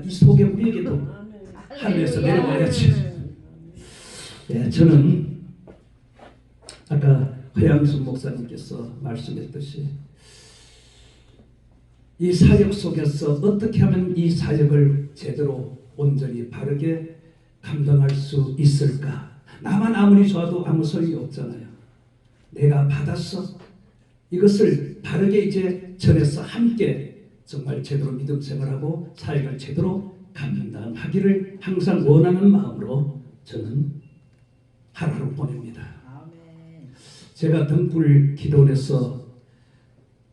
이 속에 우리에게도 하늘에서 내려와야지. 예, 저는 아까 허양순 목사님께서 말씀했듯이 이 사역 속에서 어떻게 하면 이 사역을 제대로 온전히 바르게 감당할 수 있을까? 나만 아무리 좋아도 아무 소용이 없잖아요. 내가 받았어. 이것을 바르게 이제 전해서 함께 정말 제대로 믿음 생활하고 사역을 제대로 감당하기를 항상 원하는 마음으로 저는 하루를 보냅니다. 제가 등불 기도원에서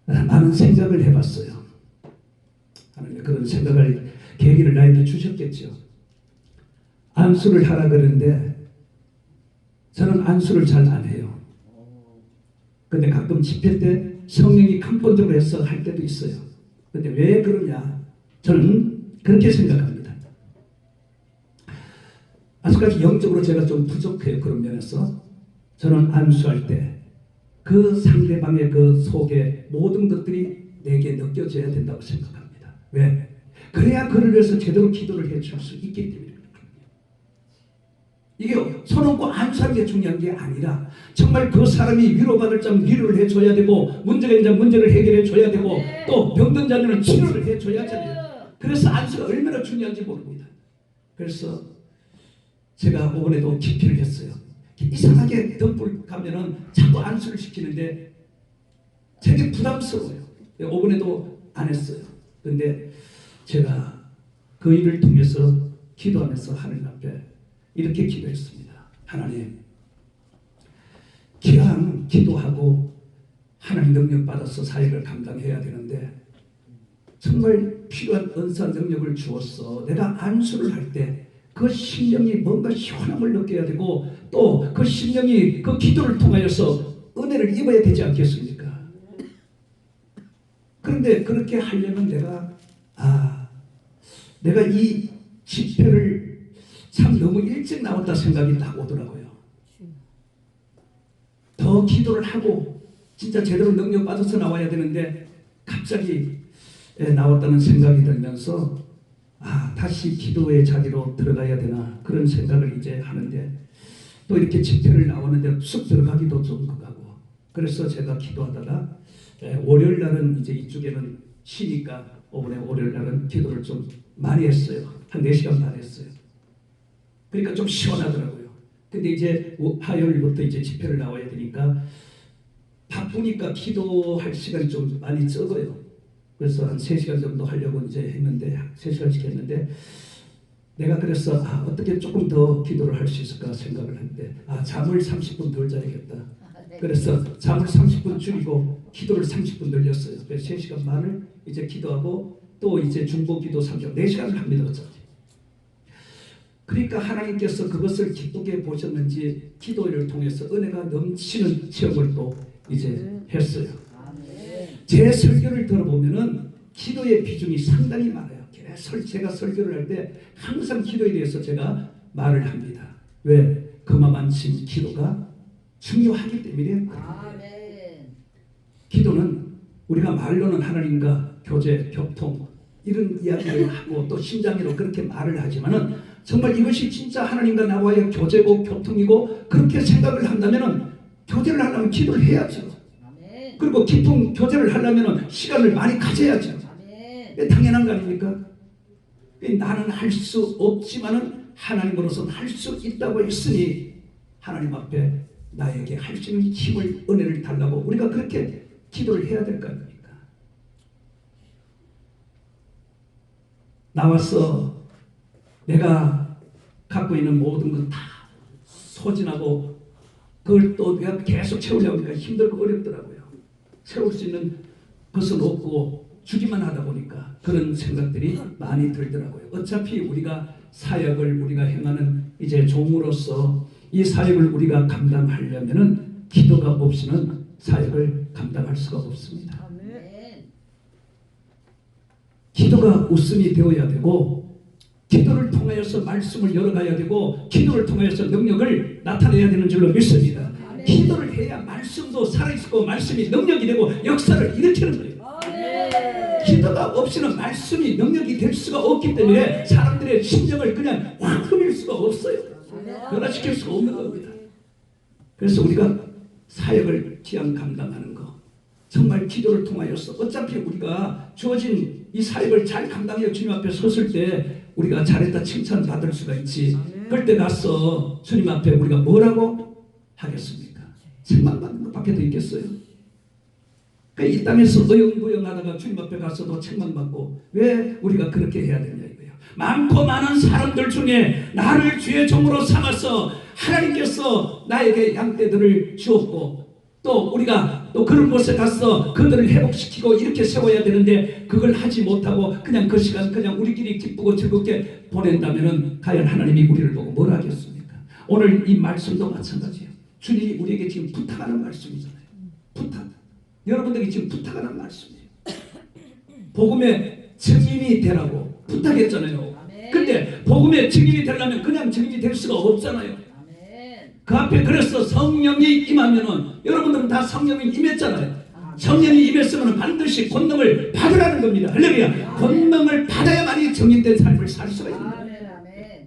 많은 생각을 해봤어요. 하나님 그런 생각을 계기를 나에게 주셨겠죠. 안수를 하라 그러는데 저는 안수를 잘 안 해요. 근데 가끔 집회 때 성령이 근본적으로 해서 할 때도 있어요. 근데 왜 그러냐? 저는 그렇게 생각합니다. 아직까지 영적으로 제가 좀 부족해요. 그런 면에서 저는 안수할 때 그 상대방의 그 속에 모든 것들이 내게 느껴져야 된다고 생각합니다. 왜? 그래야 그를 위해서 제대로 기도를 해줄 수 있기 때문입니다. 이게 손 얹고 안수하는 게 중요한 게 아니라 정말 그 사람이 위로받을 자는 위로를 해줘야 되고 문제가 있는 자는 문제를 해결해 줘야 되고 또 병든 자는 치료를 해줘야 하잖아요. 그래서 안수가 얼마나 중요한지 모릅니다. 그래서 제가 이번에도 기피를 했어요. 이상하게 등불 가면은 자꾸 안수를 시키는데 되게 부담스러워요. 이번에도 안 했어요. 근데 제가 그 일을 통해서 기도하면서 하나님 앞에 이렇게 기도했습니다. 하나님, 기왕 기도하고 하나님 능력 받아서 사역을 감당해야 되는데 정말 필요한 은사 능력을 주었어. 내가 안수를 할 때 그 심령이 뭔가 시원함을 느껴야 되고 또 그 심령이 그 기도를 통하여서 은혜를 입어야 되지 않겠습니까? 그런데 그렇게 하려면 내가 이 집회를 참 너무 일찍 나왔다 생각이 딱 오더라고요. 더 기도를 하고 진짜 제대로 능력 받아서 나와야 되는데 갑자기 나왔다는 생각이 들면서 다시 기도의 자리로 들어가야 되나 그런 생각을 이제 하는데 또 이렇게 집회를 나오는데 쑥 들어가기도 좀 그하고 그래서 제가 기도하다가 월요일 날은 이제 이쪽에는 쉬니까 이번에 월요일 날은 기도를 좀 많이 했어요. 한 4시간 반 했어요. 그러니까 좀 시원하더라고요. 근데 이제 화요일부터 이제 집회를 나와야 되니까 바쁘니까 기도할 시간이 좀 많이 적어요. 그래서 한 3시간 정도 하려고 이제 했는데 3시간씩 했는데 내가 그래서 어떻게 조금 더 기도를 할 수 있을까 생각을 했는데 잠을 30분 덜 자야겠다. 그래서 잠을 30분 줄이고 기도를 30분 늘렸어요. 그래서 3시간 반을 이제 기도하고 또 이제 중보 기도 3시간 4시간을 합니다. 어차피. 그러니까 하나님께서 그것을 기쁘게 보셨는지 기도를 통해서 은혜가 넘치는 체험을 또 이제 했어요. 제 설교를 들어보면은 기도의 비중이 상당히 많아요. 제가 설교를 할 때 항상 기도에 대해서 제가 말을 합니다. 왜? 그만큼 기도가 중요하기 때문에 기도는 우리가 말로는 하나님과 교제, 교통 이런 이야기를 하고 또 심장으로 그렇게 말을 하지만은 정말 이것이 진짜 하나님과 나와의 교제고 교통이고 그렇게 생각을 한다면은 교제를 하려면 기도를 해야죠. 그리고 깊은 교제를 하려면 시간을 많이 가져야죠. 당연한 거 아닙니까? 나는 할 수 없지만은 하나님으로서는 할 수 있다고 했으니 하나님 앞에 나에게 할 수 있는 힘을 은혜를 달라고 우리가 그렇게 기도를 해야 될 거 아닙니까? 나와서 내가 갖고 있는 모든 건 다 소진하고 그걸 또 내가 계속 채우려고 하니까 힘들고 어렵더라고요. 채울 수 있는 것은 없고 주기만 하다 보니까 그런 생각들이 많이 들더라고요. 어차피 우리가 사역을 우리가 행하는 이제 종으로서 이 사역을 우리가 감당하려면은 기도가 없이는 사역을 감당할 수가 없습니다. 기도가 우선이 되어야 되고 기도를 통하여서 말씀을 열어가야 되고 기도를 통하여서 능력을 나타내야 되는 줄로 믿습니다. 기도를 해야 말씀도 살아있고 말씀이 능력이 되고 역사를 일으키는 거예요. 기도가 없이는 말씀이 능력이 될 수가 없기 때문에 사람들의 심령을 그냥 확 흡일 수가 없어요. 변화시킬 수가 없는 겁니다. 그래서 우리가 사역을 기양 감당하는 거, 정말 기도를 통하여서 어차피 우리가 주어진 이 사역을 잘 감당해 주님 앞에 섰을 때 우리가 잘했다 칭찬받을 수가 있지. 그럴 때 가서 주님 앞에 우리가 뭐라고 하겠습니까? 책망받는 것밖에 더 있겠어요? 그러니까 이 땅에서 어영부영하다가 주님 앞에 가서도 책망받고 왜 우리가 그렇게 해야 되냐 이거예요. 많고 많은 사람들 중에 나를 주의 종으로 삼아서 하나님께서 나에게 양떼들을 주었고 또 우리가 또 그런 곳에 가서 그들을 회복시키고 이렇게 세워야 되는데 그걸 하지 못하고 그냥 그 시간 그냥 우리끼리 기쁘고 즐겁게 보낸다면 과연 하나님이 우리를 보고 뭘 하겠습니까? 오늘 이 말씀도 마찬가지예요. 주님이 우리에게 지금 부탁하는 말씀이잖아요. 부탁. 여러분들이 지금 부탁하는 말씀이에요. 복음의 증인이 되라고 부탁했잖아요. 근데 복음의 증인이 되려면 그냥 증인이 될 수가 없잖아요. 그 앞에 그래서 성령이 임하면은 여러분들은 다 성령이 임했잖아요. 성령이 임했으면 반드시 권능을 받으라는 겁니다. 할렐루야. 권능을 받아야만이 정인된 삶을 살 수가 있는 거예요.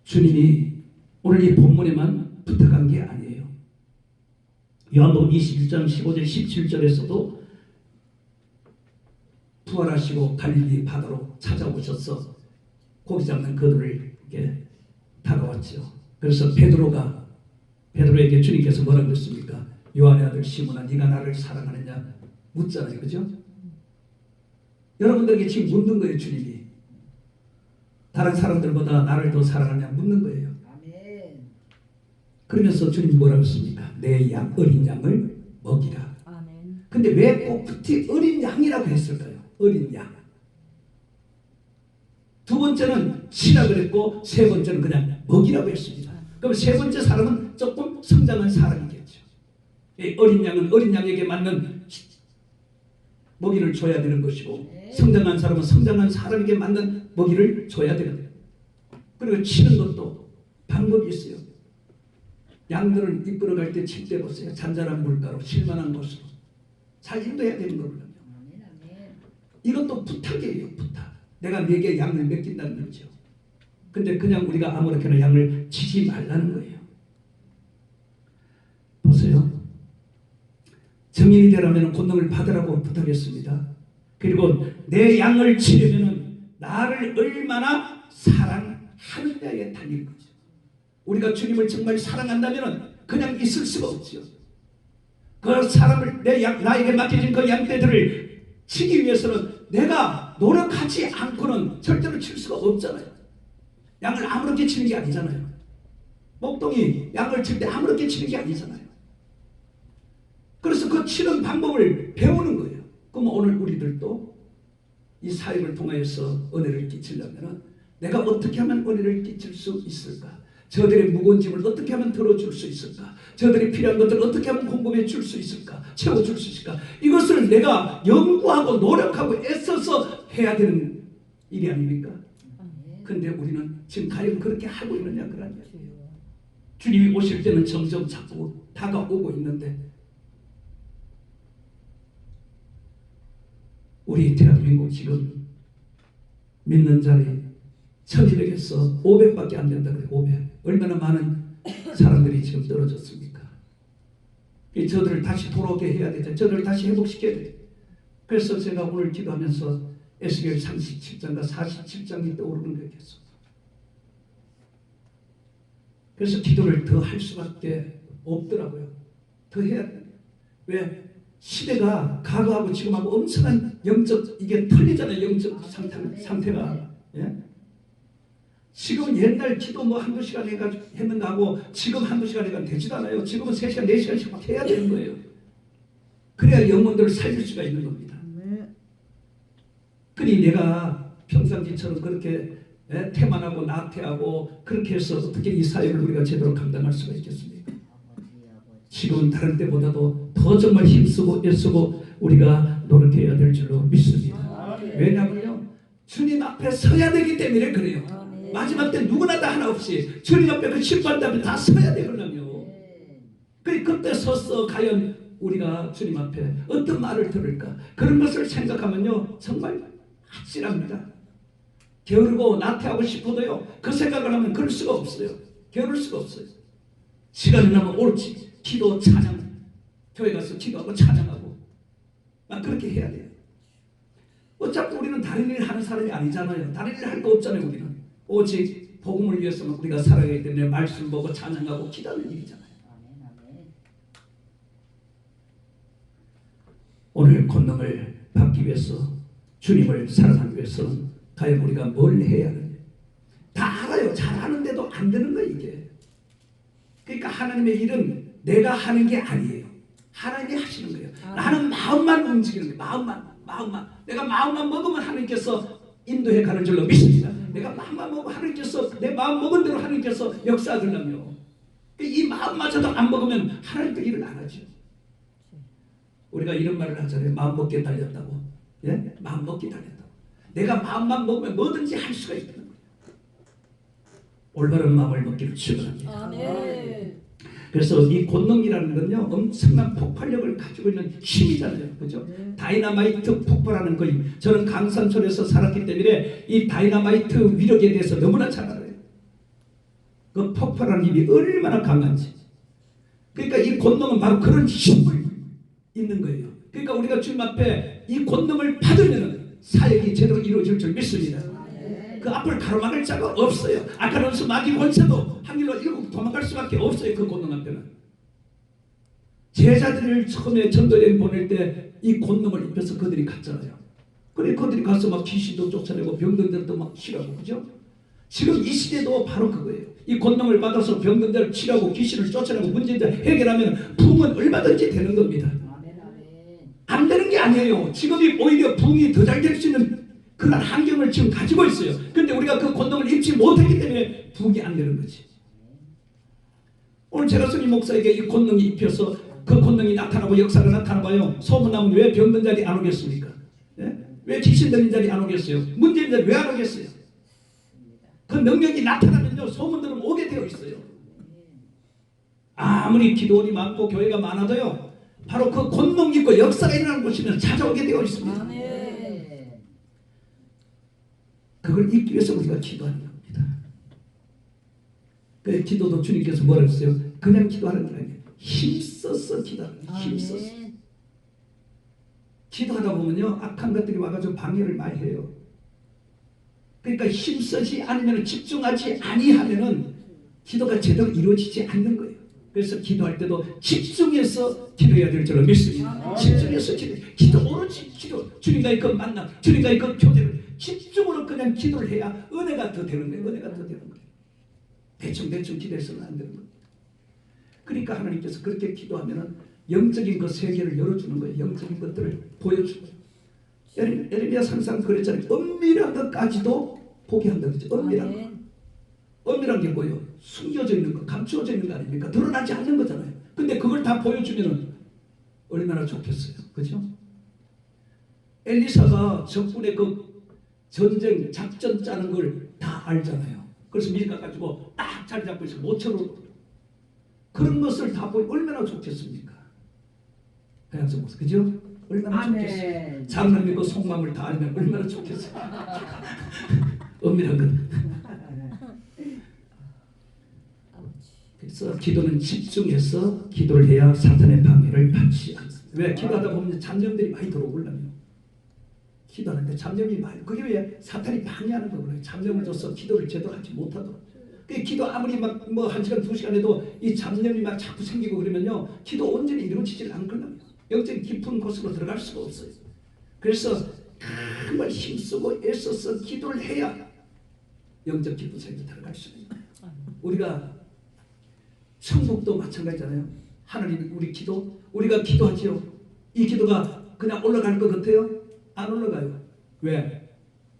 주님이 오늘 이 본문에만 부탁한 게 아니에요. 요한복음 21장 15절 17절에서도 부활하시고 갈릴리 바다로 찾아오셔서 고기 잡는 그들을 이렇게 다가왔죠. 그래서 베드로에게 주님께서 뭐라고 그랬습니까? 요한의 아들 시몬아 네가 나를 사랑하느냐 묻잖아요. 그죠? 여러분들에게 지금 묻는 거예요. 주님이 다른 사람들보다 나를 더 사랑하느냐 묻는 거예요. 그러면서 주님이 뭐라고 했습니까? 내 양 어린 양을 먹이라. 근데 왜 꼭 특히 어린 양이라고 했을까요? 어린 양. 두 번째는 치라 그랬고 세 번째는 그냥 먹이라고 했습니다. 그럼 세 번째 사람은 조금 성장한 사람이겠죠. 어린 양은 어린 양에게 맞는 먹이를 줘야 되는 것이고 성장한 사람은 성장한 사람에게 맞는 먹이를 줘야 되는 거예요. 그리고 치는 것도 방법이 있어요. 양들을 이끌어갈 때 칠 때 보세요. 잔잔한 물가로 실만한 곳으로 잘 인도해야 되는 거거든요. 이것도 부탁이에요. 부탁. 내가 네게 양을 맡긴다는 거죠. 근데 그냥 우리가 아무렇게나 양을 치지 말라는 거예요. 보세요. 정인이 되려면 권능을 받으라고 부탁했습니다. 그리고 내 양을 치려면 나를 얼마나 사랑하느냐에 달린 거죠. 우리가 주님을 정말 사랑한다면 그냥 있을 수가 없죠. 그 사람을 나에게 맡겨진 그 양떼들을 치기 위해서는 내가 노력하지 않고는 절대로 칠 수가 없잖아요. 양을 아무렇게 치는 게 아니잖아요. 목동이 양을 칠 때 아무렇게 치는 게 아니잖아요. 그래서 그 치는 방법을 배우는 거예요. 그럼 오늘 우리들도 이 사역을 통하여서 은혜를 끼치려면 내가 어떻게 하면 은혜를 끼칠 수 있을까? 저들의 무거운 짐을 어떻게 하면 덜어줄 수 있을까? 저들이 필요한 것들을 어떻게 하면 공급해 줄 수 있을까? 채워줄 수 있을까? 이것을 내가 연구하고 노력하고 애써서 해야 되는 일이 아닙니까? 근데 우리는 지금 과연 그렇게 하고 있느냐 그런 얘기예요. 주님이 오실 때는 점점 자꾸 다가오고 있는데 우리 대한민국 지금 믿는 자리 1200에서 500밖에 안 된다 그래요. 500. 얼마나 많은 사람들이 지금 떨어졌습니까? 저들을 다시 돌아오게 해야 되죠. 저들을 다시 회복시켜야 돼요. 그래서 제가 오늘 기도하면서 에스겔 37장과 47장이 떠오르는 거예요. 계속. 그래서 기도를 더 할 수밖에 없더라고요. 더 해야 돼요. 왜? 시대가 과거하고 지금하고 엄청난 영적 이게 틀리잖아요. 영적 상태가. 예? 지금 옛날 기도 뭐 한두 시간 해가지고 했는가 하고 지금 한두 시간 해가 되지도 않아요. 지금은 3시간, 4시간씩 막 해야 되는 거예요. 그래야 영혼들을 살릴 수가 있는 겁니다. 그러니 내가 평상시처럼 그렇게 태만하고 나태하고 그렇게 해서 어떻게 이 사역을 우리가 제대로 감당할 수가 있겠습니까? 지금은 다른 때보다도 더 정말 힘쓰고 애쓰고 우리가 노력해야 될 줄로 믿습니다. 왜냐하면요. 주님 앞에 서야 되기 때문에 그래요. 마지막 때 누구나 다 하나 없이 주님 앞에 그 심판 앞에 다 서야 되거든요. 그때 서서 과연 우리가 주님 앞에 어떤 말을 들을까? 그런 것을 생각하면요 정말 아찔합니다. 게으르고 나태하고 싶어도요 그 생각을 하면 그럴 수가 없어요. 게으를 수가 없어요. 시간이 나면 옳지 기도 찬양 교회 가서 기도하고 찬양하고 막 그렇게 해야 돼요. 어차피 우리는 다른 일을 하는 사람이 아니잖아요. 다른 일을 할 거 없잖아요. 우리는 오직 복음을 위해서는 우리가 살아가기 때문에 말씀 보고 찬양하고 기도하는 일이잖아요. 오늘 권능을 받기 위해서 주님을 사랑하기 위해서는 과연 우리가 뭘 해야 하느냐. 다 알아요. 잘하는데도 안 되는 거예요 이게. 그러니까 하나님의 일은 내가 하는 게 아니에요. 하나님이 하시는 거예요. 나는 마음만 움직이는 거예요. 마음만. 내가 마음만 먹으면 하나님께서 인도해 가는 줄로 믿습니다. 내가 마음만 먹으면 하나님께서 내 마음 먹은 대로 하나님께서 역사하려며 이 마음마저도 안 먹으면 하나님께 일을 안 하죠. 우리가 이런 말을 하잖아요. 마음 먹기에 달렸다고. 예? 마음 먹기에 달렸다고. 내가 마음만 먹으면 뭐든지 할 수가 있다는 거예요. 올바른 마음을 먹기를 축원합니다. 아멘. 그래서 이 권능이라는 건요 엄청난 폭발력을 가지고 있는 힘이잖아요. 그죠? 다이나마이트 폭발하는 거예요. 저는 강산촌에서 살았기 때문에 이 다이나마이트 위력에 대해서 너무나 잘 알아요. 그 폭발하는 힘이 얼마나 강한지. 그러니까 이 권능은 바로 그런 힘을 있는 거예요. 그러니까 우리가 주님 앞에 이 권능을 받으면 사역이 제대로 이루어질 줄 믿습니다. 그 앞을 가로막을 자가 없어요. 아까는 마귀 권세도 한 길로 일곱 도망갈 수밖에 없어요. 그 권능 앞에는. 제자들을 처음에 전도여행 보낼 때 이 권능을 입혀서 그들이 갔잖아요. 그래 그들이 가서 막 귀신도 쫓아내고 병든들도 막 치료하고 그죠? 지금 이 시대도 바로 그거예요. 이 권능을 받아서 병든들을 치료하고 귀신을 쫓아내고 문제를 해결하면 부흥은 얼마든지 되는 겁니다. 안 되는 게 아니에요. 지금이 오히려 부흥이 더 잘 될 수 있는 그런 환경을 지금 가지고 있어요. 그런데 우리가 그 권능을 입지 못했기 때문에 부흥이 안 되는 거지. 오늘 제가 스님 목사에게 이 권능이 입혀서 그 권능이 나타나고 역사가 나타나봐요. 소문나면 왜 병든 자리 안 오겠습니까? 예? 왜 귀신 들린 자리 안 오겠어요? 문제인 자리 왜 안 오겠어요? 그 능력이 나타나면요 소문들은 오게 되어 있어요. 아무리 기도원이 많고 교회가 많아도요 바로 그 권능 있고 역사가 일어나는 곳이면 찾아오게 되어 있습니다. 그걸 잊기 위해서 우리가 기도하는 겁니다. 그 기도도 주님께서 뭐라 했어요? 그냥 기도하는 게 아니에요. 힘써서 기도하는 거예요. 힘써서. 기도하다 보면요 악한 것들이 와가지고 방해를 많이 해요. 그러니까 힘쓰지 않으면 집중하지 아니하면은 기도가 제대로 이루어지지 않는 거예요. 그래서 기도할 때도 집중해서 기도해야 될 줄로 믿습니다. 집중해서 기도 오로지 기도 주님과의 그 만남 주님과의 그 교제를 집중으로 그냥 기도를 해야 은혜가 더 되는 거예요. 은혜가 더 되는 거예요. 대충 기도해서는 안 되는 거예요. 그러니까 하나님께서 그렇게 기도하면은 영적인 그 세계를 열어주는 거예요. 영적인 것들을 보여주는 거예요. 에레미야 상상 그랬잖아요. 은밀한 것까지도 보게 한다고 했죠. 은밀한 거. 은밀한 게 뭐예요? 숨겨져 있는 거, 감추어져 있는 거 아닙니까? 드러나지 않는 거잖아요. 근데 그걸 다 보여주면은 얼마나 좋겠어요. 그죠? 엘리사가 적군의 그 전쟁 작전 짜는 걸 다 알잖아요. 그래서 밀가 가지고 딱 자리 잡고 있어 모처럼 그런 것을 다 보이 얼마나 좋겠습니까? 그래서 그죠? 얼마나 좋겠어요. 장로님과 속마음을 다 알면 얼마나 좋겠어요. 은밀한 것. 그래서 기도는 집중해서 기도를 해야 사탄의 방해를 받지 않습니다. 왜? 기도하다 보면 잡념들이 많이 들어오려면 기도하는데 잡념이 많이 그게 왜 사탄이 방해하는 거구나. 잡념을 줘서 기도를 제대로 하지 못하도록. 그 기도 아무리 막 뭐 1시간 2시간 해도 이 잡념이 막 자꾸 생기고 그러면요 기도 온전히 이루어지질 않거든요. 영적인 깊은 곳으로 들어갈 수가 없어요. 그래서 정말 힘쓰고 애써서 기도를 해야 영적 깊은 세계로 들어갈 수 있는 거예요. 우리가 천국도 마찬가지잖아요. 하나님 우리 기도 우리가 기도하지요. 이 기도가 그냥 올라갈 것 같아요? 안 올라가요. 왜?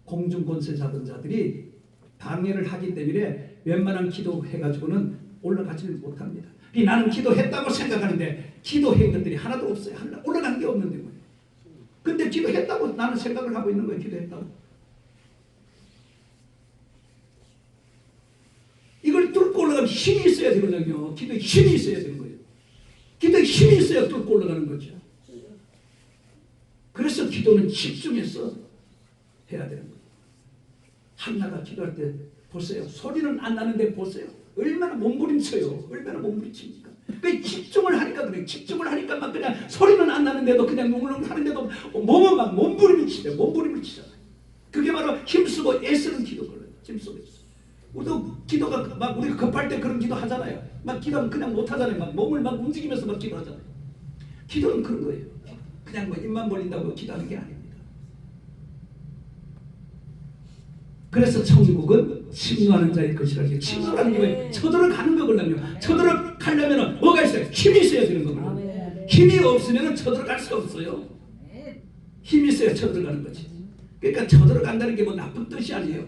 공중 권세 잡은 자들이 방해를 하기 때문에 웬만한 기도해가지고는 올라가지를 못합니다. 나는 기도했다고 생각하는데 기도한 것들이 하나도 없어요. 하나 올라간 게 없는데 뭐예요. 근데 기도했다고 나는 생각을 하고 있는 거예요. 기도했다고. 이걸 뚫고 올라가면 힘이 있어야 되거든요. 기도에 힘이 있어야 되는 거예요. 기도에 힘이 있어야 뚫고 올라가는 거죠. 그래서 기도는 집중해서 해야 되는 거예요. 한나가 기도할 때 보세요. 소리는 안 나는데 보세요. 얼마나 몸부림쳐요. 얼마나 몸부림칩니까? 그 집중을 하니까 그래. 집중을 하니까 막 그냥 소리는 안 나는데도 그냥 웅웅 하는데도 몸은 막 몸부림을 치죠. 몸부림을 치잖아요. 그게 바로 힘쓰고 애쓰는 기도 거예요. 힘쓰고 애쓰고. 우리도 기도가 막 우리가 급할 때 그런 기도 하잖아요. 막 기도하면 그냥 못 하잖아요. 막 몸을 막 움직이면서 막 기도하잖아요. 기도는 그런 거예요. 그냥 뭐 입만 벌린다고 기도하는 게 아닙니다. 그래서 천국은 침노하는 자의 것이라고. 침노라는 게 쳐들어가는 거거든요. 쳐들어가려면 뭐가 있어요? 힘이 있어야 되는 거거든요. 힘이 없으면 쳐들어갈 수가 없어요. 힘이 있어야 쳐들어가는 거지. 그러니까 쳐들어간다는 게 뭐 나쁜 뜻이 아니에요.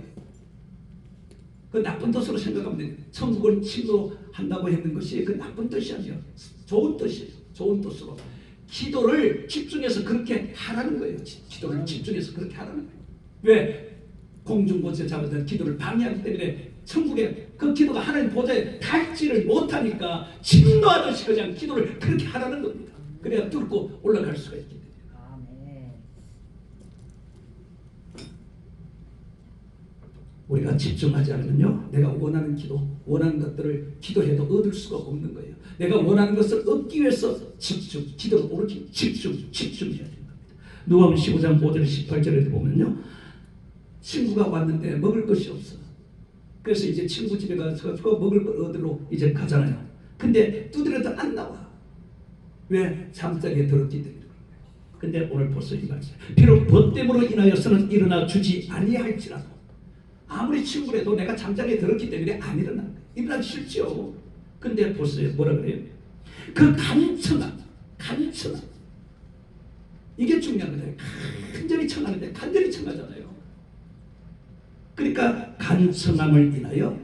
그 나쁜 뜻으로 생각하면 돼요. 천국을 침노한다고 했는 것이 그 나쁜 뜻이 아니에요. 좋은 뜻이에요. 좋은 뜻으로. 기도를 집중해서 그렇게 하라는 거예요. 기도를 집중해서 그렇게 하라는 거예요. 왜? 공중보세 잡아든 기도를 방해하기 때문에 천국에 그 기도가 하나님 보좌에 닿지를 못하니까 침노하듯이 그냥 기도를 그렇게 하라는 겁니다. 그래야 뚫고 올라갈 수가 있기 때문에. 우리가 집중하지 않으면요, 내가 원하는 기도, 원하는 것들을 기도해도 얻을 수가 없는 거예요. 내가 원하는 것을 얻기 위해서 집중, 기도를 오로지 집중해야 되는 겁니다. 누가복음 15장 5절 18절에 보면요, 친구가 왔는데 먹을 것이 없어. 그래서 이제 친구 집에 가서 먹을 걸 얻으러 이제 가잖아요. 근데 두드려도 안 나와. 왜? 잠자리에 들었기 때문에. 근데 오늘 벌써 이 말씀. 비록 벗됨으로 인하여서는 일어나 주지 아니할지라도 아무리 친구라도 내가 잠자리에 들었기 때문에 안 일어나. 일어나기 싫죠. 근데 보세요. 뭐라 그래요? 그 간청함. 이게 중요한 거예요. 간절히 청하는데 간절히 청하잖아요. 그러니까 간청함을 인하여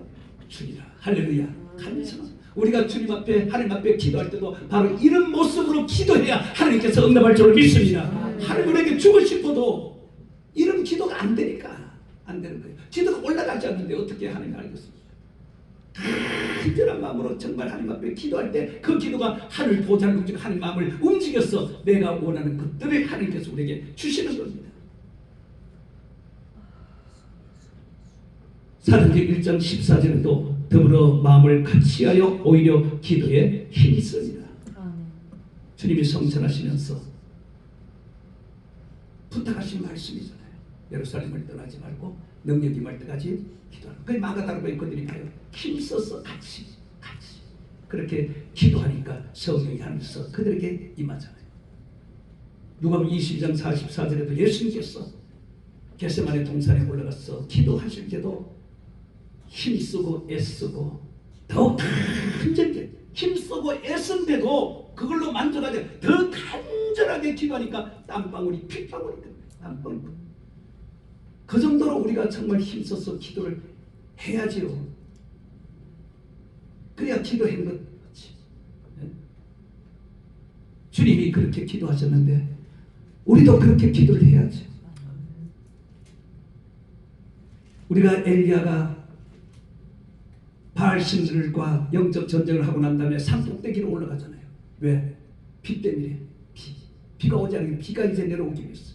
주리라. 할렐루야. 간청함. 우리가 주님 앞에 하나님 앞에 기도할 때도 바로 이런 모습으로 기도해야 하나님께서 응답할 줄로 믿습니다. 하나님 우리에게 주고 싶어도 이런 기도가 안 되니까 안 되는 거예요. 기도가 올라가지 않는데 어떻게 하나님 알겠습니까? 간절한 마음으로 정말 하나님 앞에 기도할 때 그 기도가 하늘 보좌를 움직이고 하나님 마음을 움직여서 내가 원하는 것들을 하나님께서 우리에게 주시는 겁니다. 사도행전 1장 14절에도 더불어 마음을 같이하여 오히려 기도에 힘쓰리라. 주님이 성천하시면서 부탁하신 말씀이잖아요. 예루살렘을 떠나지 말고 능력이 임할 때까지 기도하라. 그 마가다락방에 그들이 가요. 힘써서 같이 그렇게 기도하니까 성령이 하면서 그들에게 임하잖아요. 누가복음 22장 44절에도 예수님께서 겟세마네 동산에 올라가서 기도하실 때도 힘쓰고 애쓰고 더 간절하게 힘쓰고 애쓴데도 그걸로 만족하지 더 간절하게 기도하니까 땀방울이 핏방울이 됩니다. 땀방울. 그 정도로 우리가 정말 힘써서 기도를 해야지요. 그래야 기도한 것 같지. 주님이 그렇게 기도하셨는데 우리도 그렇게 기도를 해야죠. 우리가 엘리야가 바알 신들과 영적 전쟁을 하고 난 다음에 산 꼭대기로 올라가잖아요. 왜? 비 때문에. 비가 오지 않으면 비가 이제 내려오기 위해서.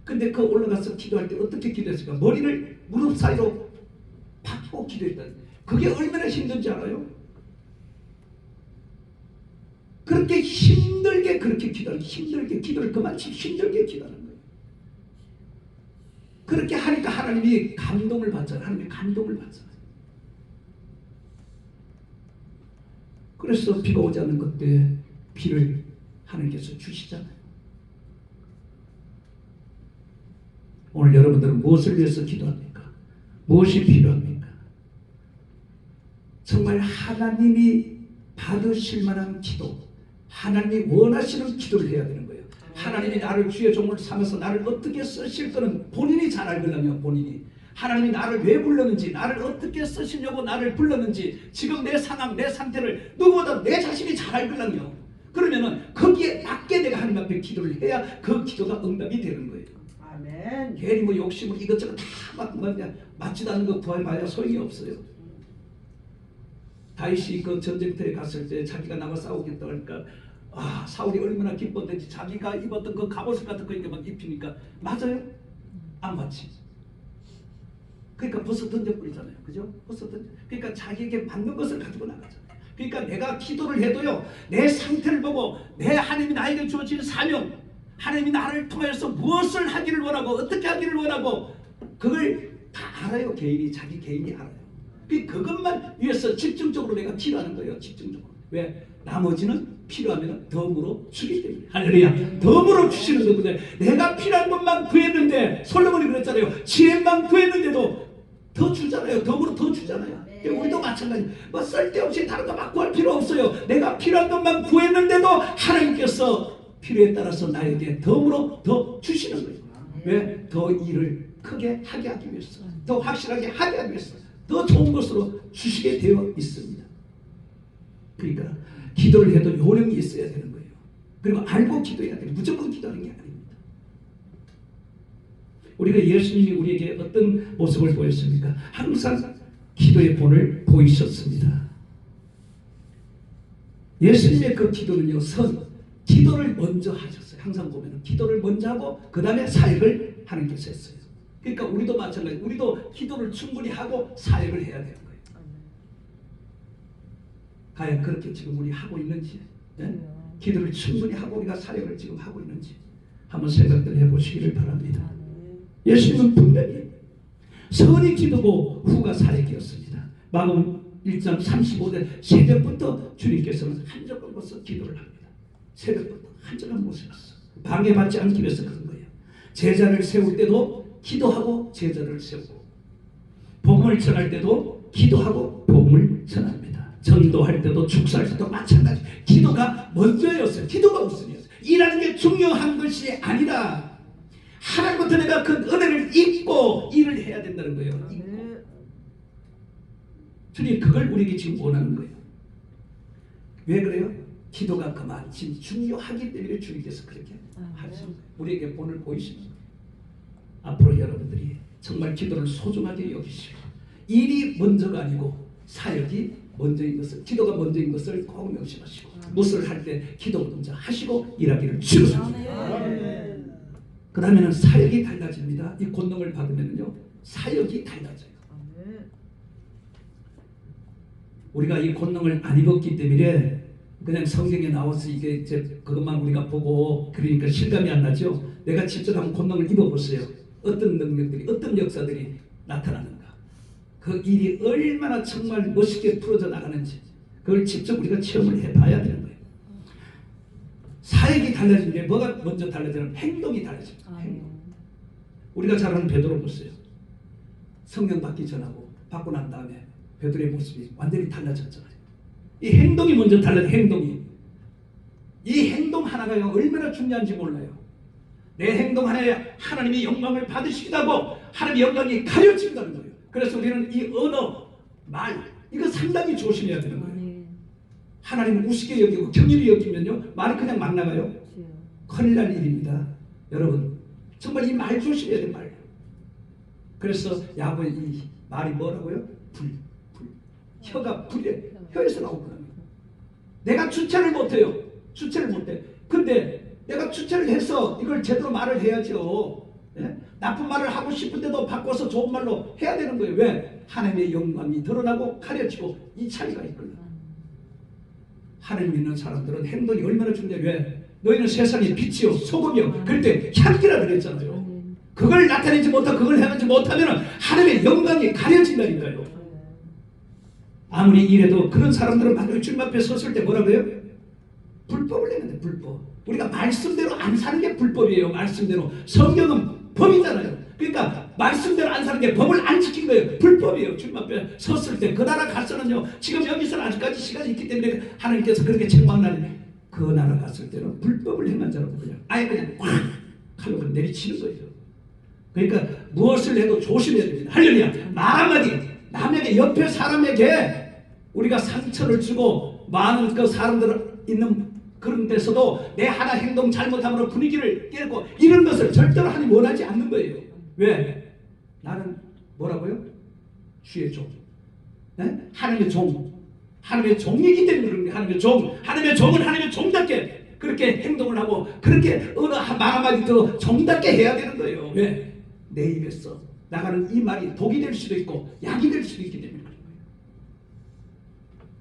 근데 그 올라가서 기도할 때 어떻게 기도했을까? 머리를 무릎 사이로 박고 기도했다. 그게 얼마나 힘든지 알아요? 그렇게 힘들게 그렇게 기도하는, 힘들게 기도를 그만치 힘들게 기도하는 거예요. 그렇게 하니까 하나님이 감동을 받잖아요. 하나님이 감동을 받잖아요. 그래서 비가 오지 않는 것때 비를 하나님께서 주시잖아요. 오늘 여러분들은 무엇을 위해서 기도합니까? 무엇이 필요합니까? 정말 하나님이 받으실 만한 기도, 하나님이 원하시는 기도를 해야 되는 거예요. 하나님이 나를 주의 종을 삼아서 나를 어떻게 쓰실 거는 본인이 잘 알거든요. 본인이. 하나님이 나를 왜 불렀는지, 나를 어떻게 쓰시려고 나를 불렀는지, 지금 내 상황, 내 상태를 누구보다 내 자신이 잘 알거든요. 그러면은 거기에 맞게 내가 하나님 앞에 기도를 해야 그 기도가 응답이 되는 거예요. 아멘. 괜히 뭐 욕심을 이것저것 다 맞지도 않는 거 구해봐야 소용이 없어요. 다윗이 그 전쟁터에 갔을 때 자기가 나가 싸우겠다 하니까 사울이 얼마나 기뻤는지 자기가 입었던 그 갑옷 같은 거 막 입히니까 맞아요? 안 맞지. 그러니까 벗어 던져버리잖아요. 그죠? 벗어 던져. 그러니까 자기에게 맞는 것을 가지고 나가잖아요. 그러니까 내가 기도를 해도요, 내 상태를 보고 내 하나님이 나에게 주어진 사명, 하나님이 나를 통해서 무엇을 하기를 원하고 어떻게 하기를 원하고 그걸 다 알아요. 자기 개인이 알아요. 그것만 위해서 집중적으로 내가 기도하는 거예요. 집중적으로. 왜? 나머지는 필요하면 덤으로 주기 때문에. 할렐루야. 덤으로 주시는 거거든요. 내가 필요한 것만 구했는데, 솔로몬이 그랬잖아요. 지혜만 구했는데도 더 주잖아요. 덤으로 더 주잖아요. 우리도 마찬가지. 뭐 쓸데없이 다른 거 막 구할 필요 없어요. 내가 필요한 것만 구했는데도 하나님께서 필요에 따라서 나에게 덤으로 더 주시는 거예요. 왜? 더 일을 크게 하게 하기 위해서, 더 확실하게 하게 하기 위해서, 더 좋은 것으로 주시게 되어 있습니다. 그러니까 기도를 해도 요령이 있어야 되는 거예요. 그리고 알고 기도해야 돼요. 무조건 기도하는 게 아닙니다. 우리가 예수님이 우리에게 어떤 모습을 보였습니까? 항상 기도의 본을 보이셨습니다. 예수님의 그 기도는요, 기도를 먼저 하셨어요. 항상 보면 기도를 먼저 하고 그 다음에 사역을 하나님께서 했어요. 그러니까 우리도 마찬가지. 우리도 기도를 충분히 하고 사역을 해야 되는 거예요. 과연 그렇게 지금 우리 하고 있는지, 기도를 충분히 하고 우리가 사역을 지금 하고 있는지 한번 생각들 해보시기를 바랍니다. 예수님은 분명히 선이 기도고 후가 사역이었습니다. 마가복음 1장 35절 새벽부터 주님께서는 한적한 곳에서 기도를 합니다. 새벽부터 한적한 곳에서 방해받지 않기 위해서 그런 거예요. 제자를 세울 때도 기도하고 제자를 세우고, 복음을 전할 때도 기도하고 복음을 전합니다. 전도할 때도 축사할 때도 마찬가지. 기도가 먼저였어요. 기도가 우선이었어요. 일하는 게 중요한 것이 아니라 하나님부터 내가 그 은혜를 입고 일을 해야 된다는 거예요. 입고. 주님 그걸 우리에게 지금 원하는 거예요. 왜 그래요? 기도가 그만큼 중요하기 때문에 주님께서 그렇게 하시는 거예요. 우리에게 본을 보이시는 거예요. 앞으로 여러분들이 정말 기도를 소중하게 여기시고, 일이 먼저가 아니고 사역이 먼저인 것을, 기도가 먼저인 것을 꼭 명심하시고, 무엇을 할 때 기도 먼저 하시고 일하기를 주로 그 다음에는 사역이 달라집니다. 이 권능을 받으면요 사역이 달라져요. 우리가 이 권능을 안 입었기 때문에 그냥 성경에 나와서 이게 이제 그것만 우리가 보고 그러니까 실감이 안 나죠. 내가 직접 한번 권능을 입어보세요. 어떤 능력들이, 어떤 역사들이 나타나는가, 그 일이 얼마나 정말 멋있게 풀어져 나가는지 그걸 직접 우리가 체험을 해봐야 되는 거예요. 사역이 달라진 게 뭐가 먼저 달라지냐면 행동이 달라집니다. 행동. 우리가 잘 아는 베드로 보세요. 성령 받기 전하고 받고 난 다음에 베드로의 모습이 완전히 달라졌잖아요. 이 행동이 먼저 달라져. 이 행동 하나가 얼마나 중요한지 몰라요. 내 행동 하나에 하나님이 영광을 받으시기도 하고 하나님의 영광이 가려진다는 거예요. 그래서 우리는 이 언어, 말 이거 상당히 조심해야 되는 거예요. 하나님은 우습게 여기고 경일이 여기면요 말이 그냥 막 나가요. 큰일 날 일입니다. 여러분 정말 이 말 조심해야 돼요. 말. 그래서 야구의 이 말이 뭐라고요? 불. 혀가 불이에요. 혀에서 나오거든요. 내가 주체를 못해요. 근데 내가 주체를 해서 이걸 제대로 말을 해야죠. 네? 나쁜 말을 하고 싶은데도 바꿔서 좋은 말로 해야 되는 거예요. 왜? 하나님의 영광이 드러나고 가려지고 이 차이가 있거든요. 하나님 믿는 사람들은 행동이 얼마나 중요해요. 왜? 너희는 세상의 빛이요 소금이요. 그럴 때 향기라 그랬잖아요. 그걸 나타내지 못하고 그걸 해내지 못하면 하나님의 영광이 가려진다니까요. 아무리 이래도 그런 사람들은 만약에 주님 앞에 섰을 때 뭐라고요? 불법을 내는데 불법. 우리가 말씀대로 안 사는 게 불법이에요. 말씀대로. 성경은 법이잖아요. 그러니까 말씀대로 안 사는 게 법을 안 지킨 거예요. 불법이에요. 주님 앞에 섰을 때. 그 나라 가서는요. 지금 여기서는 아직까지 시간이 있기 때문에 하나님께서 그렇게 책망나는 그 나라 갔을 때는 불법을 행한 자라고 그냥 아예 그냥 꽉 칼로 내리치는 거예요. 그러니까 무엇을 해도 조심해야 됩니다. 할렐루야. 말 한마디 남에게 옆에 사람에게 우리가 상처를 주고 많은 그 사람들 있는 그런 데서도 내 하나 행동 잘못함으로 분위기를 깨고 이런 것을 절대로 하나님 원하지 않는 거예요. 왜? 나는 뭐라고요? 주의 종. 네? 하나님의 종. 하나님의 종이기 때문에 그런 거예요. 하나님의 종, 하나님의 종은 하나님의 종답게 그렇게 행동을 하고 그렇게 어느 말 한마디 더 종답게 해야 되는 거예요. 왜? 내 입에서 나가는 이 말이 독이 될 수도 있고 약이 될 수도 있기 때문에 그런 거예요.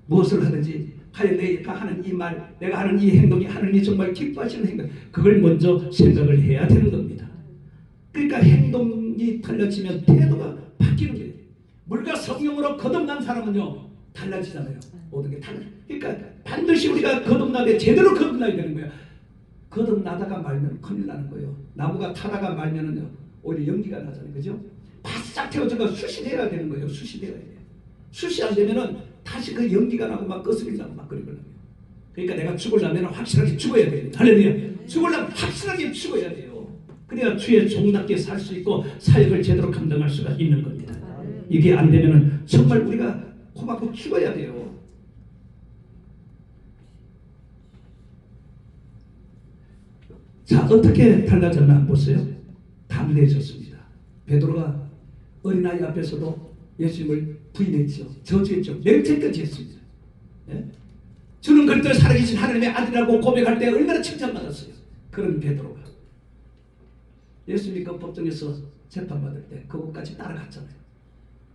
무엇을 하든지 과연 내가 하는 이 말, 내가 하는 이 행동이 하나님이 정말 기뻐하시는 행동, 그걸 먼저 생각을 해야 되는 겁니다. 그러니까 행동이 달라지면 태도가 바뀌는 거예요. 물과 성령으로 거듭난 사람은요 달라지잖아요. 모든 게 달라. 그러니까 반드시 우리가 거듭나되 제대로 거듭나야 되는 거예요. 거듭나다가 말면 큰일 나는 거예요. 나무가 타다가 말면은요 오히려 연기가 나잖아요. 그죠? 바싹 태워져가 숯이 돼야 되는 거예요. 숯이 돼야 돼요. 숯이 안 되면은 다시 그 연기가 나고 막 거스리 나고 막 그러거든요. 그러니까 내가 죽으려면 확실하게 죽어야 됩니다. 할렐루야. 죽으려면 확실하게 죽어야 돼요. 그래야 주의 종답게 살 수 있고 사역을 제대로 감당할 수가 있는 겁니다. 이게 안 되면은 정말 우리가 고맙고 죽어야 돼요. 자, 어떻게 달라졌나 보세요. 담대해졌습니다. 베드로가 어린아이 앞에서도 예수님을 부인했죠. 저주했죠. 맹세까지 했습니다. 예? 주는 그리스도 살아계신 하나님의 아들이라고 고백할 때 얼마나 칭찬받았어요. 그런 베드로가 예수님이 그 법정에서 재판받을 때 그곳까지 따라갔잖아요.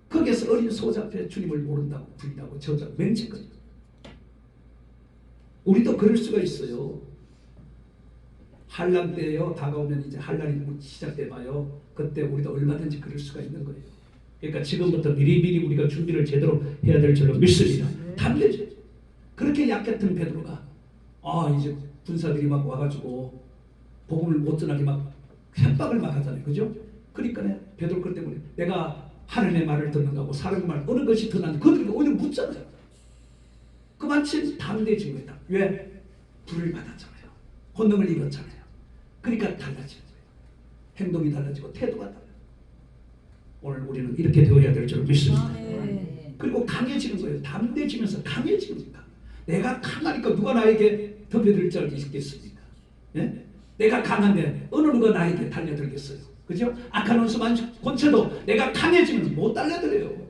거기에서 어린 소자 앞에 주님을 모른다고 부인하고 저주하고 맹세까지. 우리도 그럴 수가 있어요. 환난 때요 다가오면 이제 환난이 시작돼 봐요. 그때 우리도 얼마든지 그럴 수가 있는 거예요. 그러니까 지금부터 미리미리 우리가 준비를 제대로 해야 될 줄로 믿습니다. 담대죠. 그렇게 약했던 베드로가 이제 군사들이 막 와가지고 복음을 못 전하게 막 협박을 막 하잖아요. 그죠? 그러니까 베드로 그 때문에 내가 하나님의 말을 듣는가 하고 사람의 말 어느 것이 더 나은지 그들이 오히려 묻잖아요. 그만큼 담대해진 거다. 왜? 불을 받았잖아요. 권능을 입었잖아요. 그러니까 달라진 거예요. 행동이 달라지고 태도가 달라요. 오늘 우리는 이렇게 되어야 될 줄 믿습니다. 그리고 강해지는 거예요. 담대해지면서 강해지는 거예요. 내가 강하니까 누가 나에게 덤벼들 줄 있겠습니까? 예? 내가 강한데 어느 누가 나에게 달려들겠어요? 그죠? 악한 원수만 권쳐도 내가 강해지면 못 달려들어요.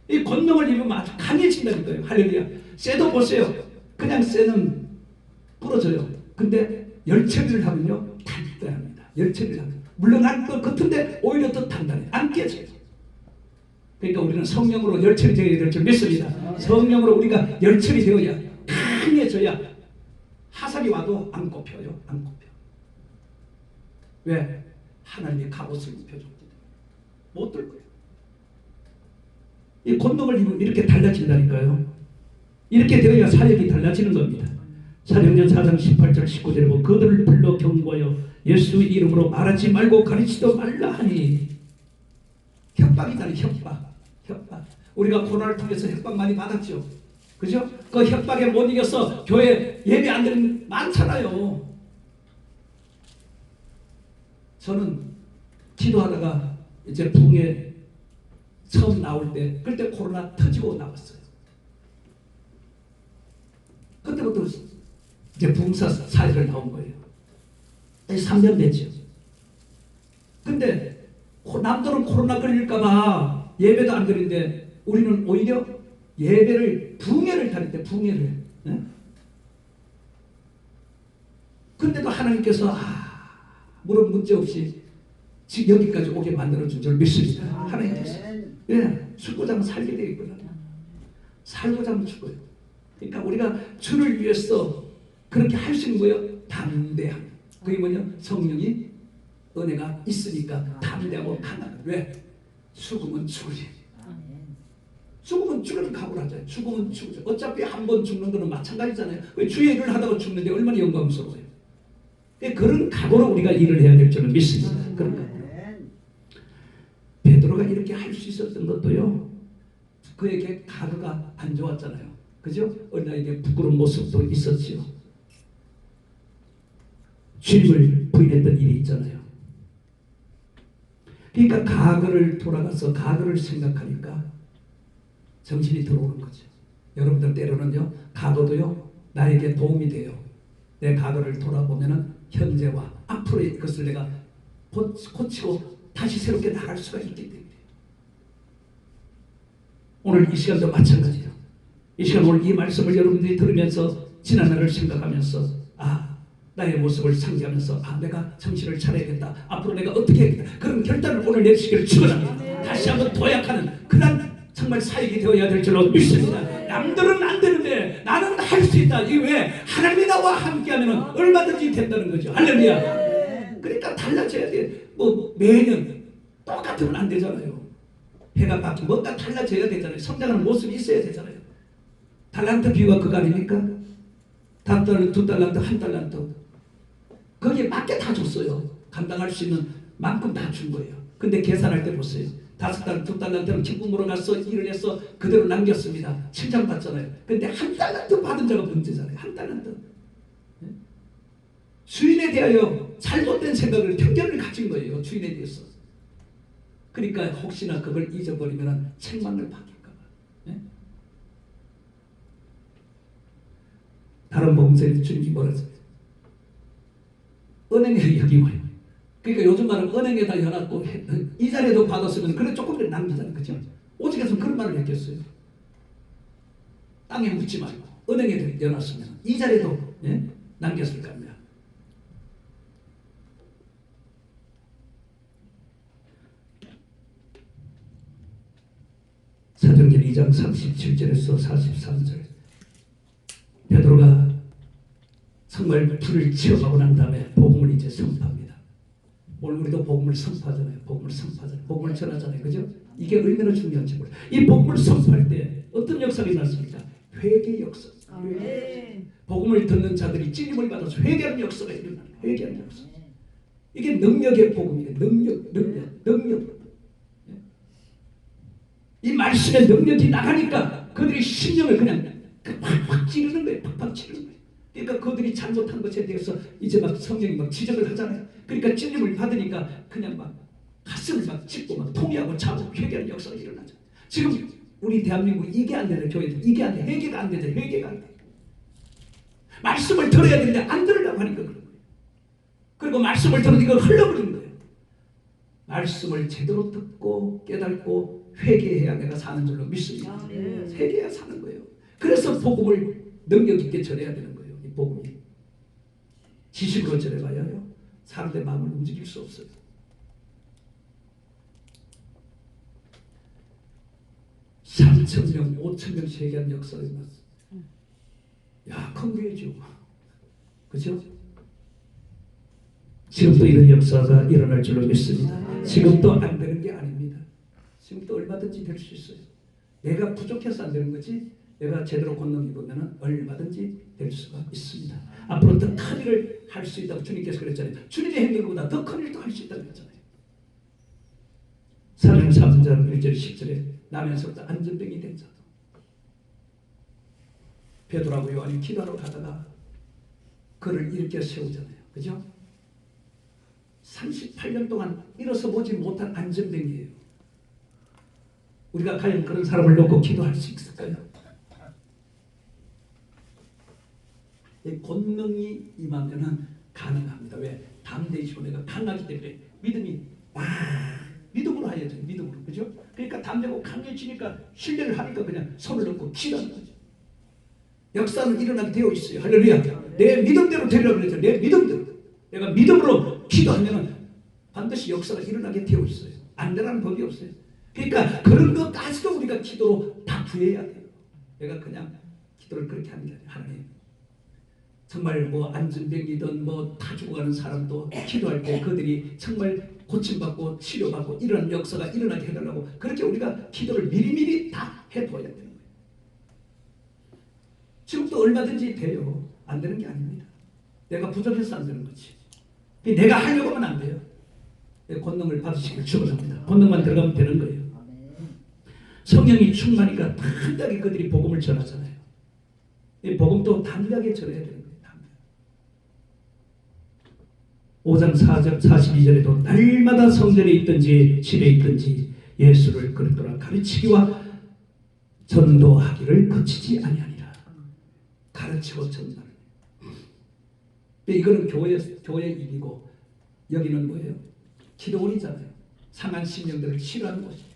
이 권능을 입으면 아주 강해진다니까요. 할렐루야. 쇠도 보세요. 그냥 쇠는 부러져요. 근데 열처리를 하면요 단단합니다. 열처리를 하면 물러날 것 같은데 오히려 더 단단해. 안 깨져요. 그러니까 우리는 성령으로 열처리 되어야 될 줄 믿습니다. 성령으로 우리가 열처리 되어야 강해져야 화살이 와도 안 꼽혀요. 안 꼽혀. 왜? 하나님의 갑옷을 입혀줬기 때문에 못 들 거예요. 이 권능을 입으면 이렇게 달라진다니까요. 이렇게 되어야 사역이 달라지는 겁니다. 사도행전 4장 18절 19절에 보면 그들을 불러 경고하여 예수 이름으로 말하지 말고 가르치도 말라 하니 협박이잖아요. 협박. 우리가 코로나를 통해서 협박 많이 받았죠. 그죠? 그 협박에 못 이겨서 교회 예배 안 드는 많잖아요. 저는 기도하다가 이제 붕에 처음 나올 때 그때 코로나 터지고 나왔어요. 그때부터 이제 붕사 사회를 나온 거예요. 3년 됐죠. 근데 남들은 코로나 걸릴까봐 예배도 안 드리는데 우리는 오히려 예배를 붕해를 다닐 때 붕해를. 네? 근데도 하나님께서 물론 문제 없이 지금 여기까지 오게 만들어준 줄 믿습니다. 하나님께서. 예, 죽고자 하면 살게 되어 있구나. 살고자 하면 죽어요. 그러니까 우리가 주를 위해서 그렇게 할 수 있는 거예요. 담대함. 그게 뭐냐? 성령이 은혜가 있으니까 담대하고 강한. 왜? 죽으면 죽으지. 죽으면 죽으면 각오를 하잖아요. 죽으면 죽으죠. 어차피 한 번 죽는 거는 마찬가지잖아요. 주의 일을 하다가 죽는데 얼마나 영광스러워요. 그런 각오로 우리가 일을 해야 될 줄은 믿습니다. 그런 각오. 베드로가 이렇게 할 수 있었던 것도요. 그에게 가르가 안 좋았잖아요. 그죠? 어린아이에게 부끄러운 모습도 있었지요. 주님을 부인했던 일이 있잖아요. 그러니까 과거를 돌아가서 과거를 생각하니까 정신이 들어오는 거죠. 여러분들 때로는요, 과거도요, 나에게 도움이 돼요. 내 과거를 돌아보면은 현재와 앞으로의 것을 내가 고치고 다시 새롭게 나갈 수가 있기 때문에 오늘 이 시간도 마찬가지예요. 이 시간 오늘 이 말씀을 여러분들이 들으면서 지난날을 생각하면서 나의 모습을 상기하면서 내가 정신을 차려야겠다. 앞으로 내가 어떻게 해야겠다. 그런 결단을 오늘 내리시기를 축원합니다. 다시 한번 도약하는 그런 정말 사역이 되어야 될 줄로 믿습니다. 남들은 안 되는데 나는 할 수 있다. 이게 왜? 하나님이 나와 함께하면 얼마든지 된다는 거죠. 할렐루야. 그러니까 달라져야 돼. 뭐 매년 똑같으면 안 되잖아요. 해가 바뀌고 뭔가 달라져야 되잖아요. 성장하는 모습이 있어야 되잖아요. 달란트 비유가 그거 아닙니까? 5달란트, 2달란트, 1달란트 거기에 맞게 다 줬어요. 감당할 수 있는 만큼 다 준 거예요. 근데 계산할 때 보세요. 5달란트, 2달란트는 기쁨으로 가서 일을 해서 그대로 남겼습니다. 칭찬받잖아요. 근데 1달란트 받은 자가 문제잖아요. 1달란트. 주인에 대하여 잘못된 생각을, 편견을 가진 거예요. 주인에 대해서. 그러니까 혹시나 그걸 잊어버리면 책망을 받을까 봐. 다른 복음서에 주님이 뭐라 했어요? 은행에 여기 와요. 그러니까 요즘 말은 은행에다 해놨고 이자리에도 받았으면 그래 조금 남기잖아요. 그죠? 오직에서 그런 말을 했겠어요. 땅에 묻지 말고 은행에 넣어놨으면 이자리에도 남겼을 겁니다. 사도행전 2장 37절에서 43절 베드로가 정말 불을 체험하고 난 다음에 복음을 이제 선포합니다. 오늘 우리도 복음을 선포하잖아요. 복음을 선포하잖아요. 복음을 전하잖아요. 그죠? 이게 얼마나 중요한지 몰라요. 이 복음을 선포할 때 어떤 역사가 일어났습니까? 회개 역사. 복음을 듣는 자들이 찔림을 받아서 회개하는 역사가 일어나요. 회개하는 역사. 이게 능력의 복음이에요. 능력. 이 말씀의 능력이 나가니까 그들이 심령을 그냥 팍팍 찌르는 거예요. 팍팍 찌르는 거예요. 그러니까 그들이 잘못한 것에 대해서 이제 막 성령이 막 지적을 하잖아요. 그러니까 찔림을 받으니까 그냥 막 가슴을 막 찢고 막 통회하고 자고 회개하는 역사가 일어나죠. 지금 우리 대한민국 이게 안 되는 교회들 이게 안 돼. 회개가 안 되죠. 회개가 안 돼. 말씀을 들어야 되는데 안 들으려고 하니까 그런 거예요. 그리고 말씀을 들으니까 흘러버리는 거예요. 말씀을 제대로 듣고 깨닫고 회개해야 내가 사는 줄로 믿습니다. 회개해야 사는 거예요. 그래서 복음을 능력 있게 전해야 되는 거예요. 이 복음이 지식으로 전해봐야요. 사람들의 마음을 움직일 수 없어요. (3,000명) (5,000명씩) 회개한 역사가 있었어요. 큰 교회죠. 그렇죠? 지금도 이런 역사가 일어날 줄로 믿습니다. 지금도 안 되는 게 아닙니다. 지금도 얼마든지 될 수 있어요. 내가 부족해서 안 되는 거지 내가 제대로 권능 입으면 얼마든지 될 수가 있습니다. 앞으로 더 큰 일을 할 수 있다고 주님께서 그랬잖아요. 주님의 행동보다 더 큰 일도 할 수 있다고 했잖아요. 사도행전 3장 1절 10절에 나면서부터 안전병이 된 자도 베드로하고 요한이 기도하러 가다가 그를 일으켜 세우잖아요. 그죠? 38년 동안 일어서 보지 못한 안전병이에요. 우리가 과연 그런 사람을 놓고 기도할 수 있을까요? 권능이 임하면 가능합니다. 왜? 담대히시고 내가 강하기 때문에 믿음이 믿음으로 해야죠. 믿음으로. 그죠? 그러니까 담대고 강해지니까 신뢰를 하니까 그냥 손을 놓고 기도하는 거죠. 역사는 일어나게 되어 있어요. 할렐루야. 내 믿음대로 되려고 그랬죠. 내 믿음대로. 내가 믿음으로 기도하면 반드시 역사가 일어나게 되어 있어요. 안 되라는 법이 없어요. 그러니까 그런 것까지도 우리가 기도로 다 구해야 돼요. 내가 그냥 기도를 그렇게 하는 게 아니라 하나님 정말 뭐 안전병이든 뭐 다 죽어가는 사람도 기도할 때 그들이 정말 고침받고 치료받고 이런 역사가 일어나게 해달라고 그렇게 우리가 기도를 미리미리 다 해둬야 되는 거예요. 지금도 얼마든지 돼요. 안 되는 게 아닙니다. 내가 부족해서 안 되는 거지. 내가 하려고 하면 안 돼요. 권능을 받으시길 축원합니다. 권능만 들어가면 되는 거예요. 성령이 충만하니까 담대하게 그들이 복음을 전하잖아요. 이 복음도 담대하게 전해야 되는 거예요. 5장 4절 42절에도 날마다 성전에 있든지 집에 있든지 예수를 그리스도라 가르치기와 전도하기를 그치지 아니하니라. 가르치고 전도하는. 이거는 교회 일이고 여기는 뭐예요? 기도원이잖아요. 상한 심령들을 치료하는 곳이에요.